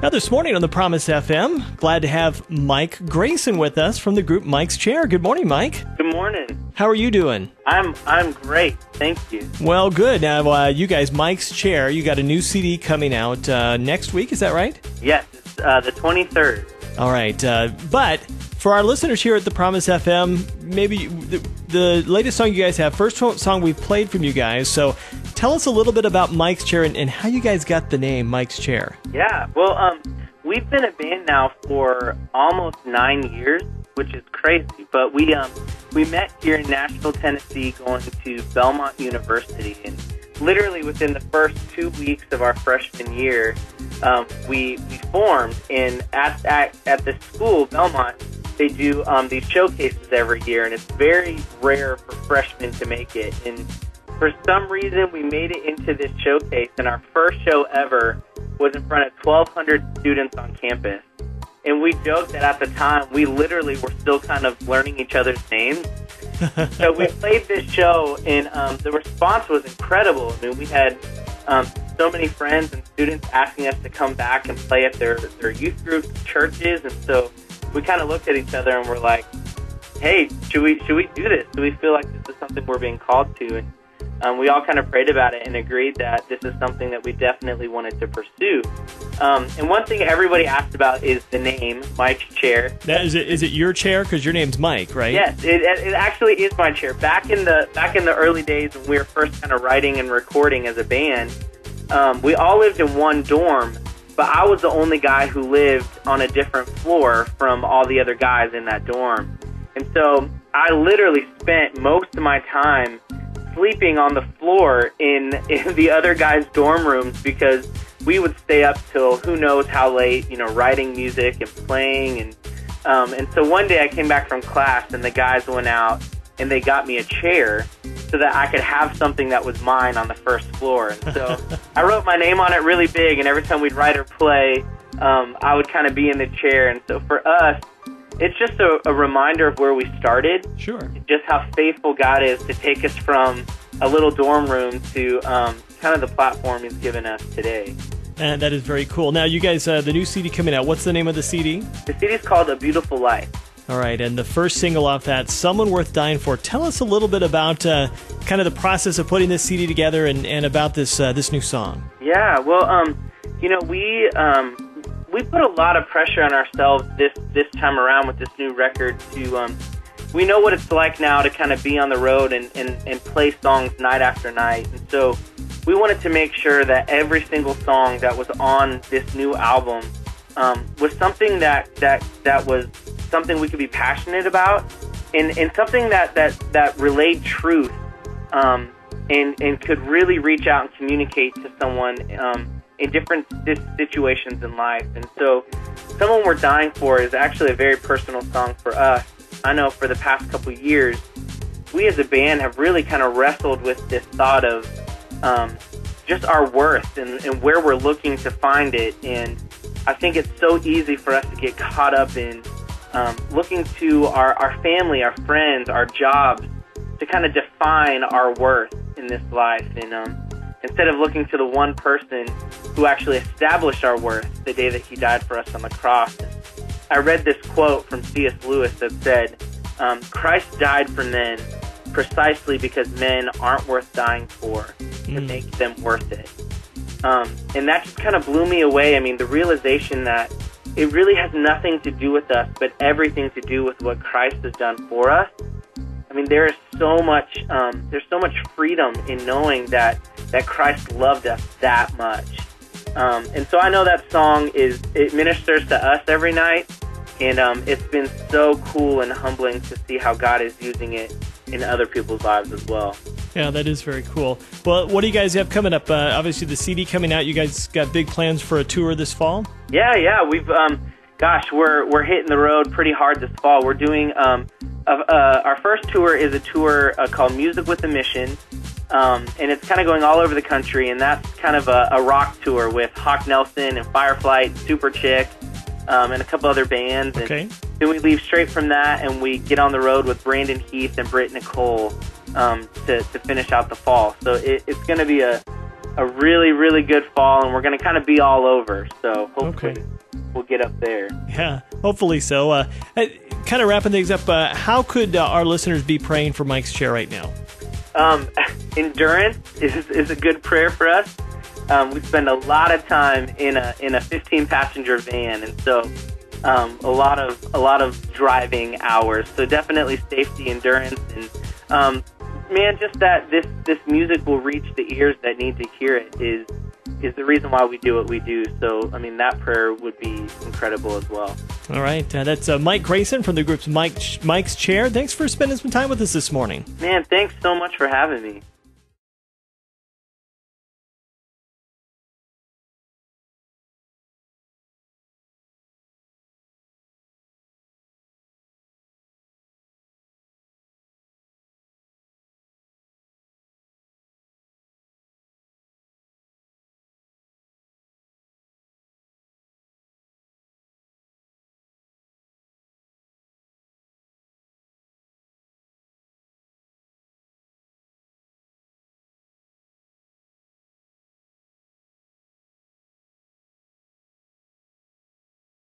Now, this morning on the Promise FM, glad to have Mike Grayson with us from the group Mikeschair. Good morning, Mike. Good morning. How are you doing? I'm great, thank you. Well, good. Now, you guys, Mikeschair, you got a new CD coming out next week, is that right? Yes, it's the 23rd. All right, but for our listeners here at the Promise FM, maybe the latest song you guys have, first song we've played from you guys, so tell us a little bit about Mikeschair and how you guys got the name Mikeschair. Yeah, well, we've been a band now for almost 9 years, which is crazy, but we met here in Nashville, Tennessee, going to Belmont University, and literally within the first 2 weeks of our freshman year, we formed, and at the school, Belmont, they do these showcases every year, and it's very rare for freshmen to make it. And for some reason, we made it into this showcase, and our first show ever was in front of 1,200 students on campus. And we joked that at the time, we literally were still kind of learning each other's names. So we played this show, and the response was incredible. I mean, we had so many friends and students asking us to come back and play at their youth groups, churches, and so we kind of looked at each other and were like, hey, should we do this? Do we feel like this is something we're being called to? And we all kind of prayed about it and agreed that this is something that we definitely wanted to pursue. And one thing everybody asked about is the name, Mikeschair. Is it your chair? Because your name's Mike, right? Yes, it actually is my chair. Back in the early days when we were first kind of writing and recording as a band, we all lived in one dorm, but I was the only guy who lived on a different floor from all the other guys in that dorm. And so I literally spent most of my time sleeping on the floor in the other guys' dorm rooms because we would stay up till who knows how late, writing music and playing. And so one day I came back from class and the guys went out and they got me a chair so that I could have something that was mine on the first floor. And so I wrote my name on it really big, and every time we'd write or play, I would kind of be in the chair. And so for us, it's just a reminder of where we started. Sure. Just how faithful God is to take us from a little dorm room to kind of the platform He's given us today. And that is very cool. Now, you guys, the new CD coming out, what's the name of the CD? The CD is called A Beautiful Life. All right, and the first single off that, Someone Worth Dying For. Tell us a little bit about kind of the process of putting this CD together and about this new song. Yeah, well, we put a lot of pressure on ourselves this time around with this new record to, we know what it's like now to kind of be on the road and play songs night after night. And so we wanted to make sure that every single song that was on this new album was something that was something we could be passionate about and something that relayed truth and could really reach out and communicate to someone in different situations in life. And so Someone We're Dying For is actually a very personal song for us. I know for the past couple of years, we as a band have really kind of wrestled with this thought of just our worth and where we're looking to find it. And I think it's so easy for us to get caught up in looking to our family, our friends, our jobs to kind of define our worth in this life. And instead of looking to the one person who actually established our worth the day that He died for us on the cross. I read this quote from C.S. Lewis that said, Christ died for men precisely because men aren't worth dying for to make them worth it. And that just kind of blew me away. I mean, the realization that it really has nothing to do with us, but everything to do with what Christ has done for us. I mean, there is so much, there's so much freedom in knowing that Christ loved us that much. And so I know that song it ministers to us every night, and it's been so cool and humbling to see how God is using it in other people's lives as well. Yeah, that is very cool. Well, what do you guys have coming up? Obviously, the CD coming out. You guys got big plans for a tour this fall? Yeah. We've, we're hitting the road pretty hard this fall. We're doing our first tour is a tour called Music with a Mission. And it's kind of going all over the country, and that's kind of a rock tour with Hawk Nelson and Fireflight and Super Chick and a couple other bands. Okay. And then we leave straight from that, and we get on the road with Brandon Heath and Britt Nicole to finish out the fall. So it's going to be a a really, really good fall, and we're going to kind of be all over. So hopefully we'll get up there. Yeah, hopefully so. Kind of wrapping things up, how could our listeners be praying for Mikeschair right now? Endurance is a good prayer for us. We spend a lot of time in a 15-passenger van, and so a lot of driving hours. So definitely safety, endurance, and man, just that this music will reach the ears that need to hear it is the reason why we do what we do. So, I mean, that prayer would be incredible as well. All right. That's Mike Grayson from the group's Mikeschair. Thanks for spending some time with us this morning. Man, thanks so much for having me.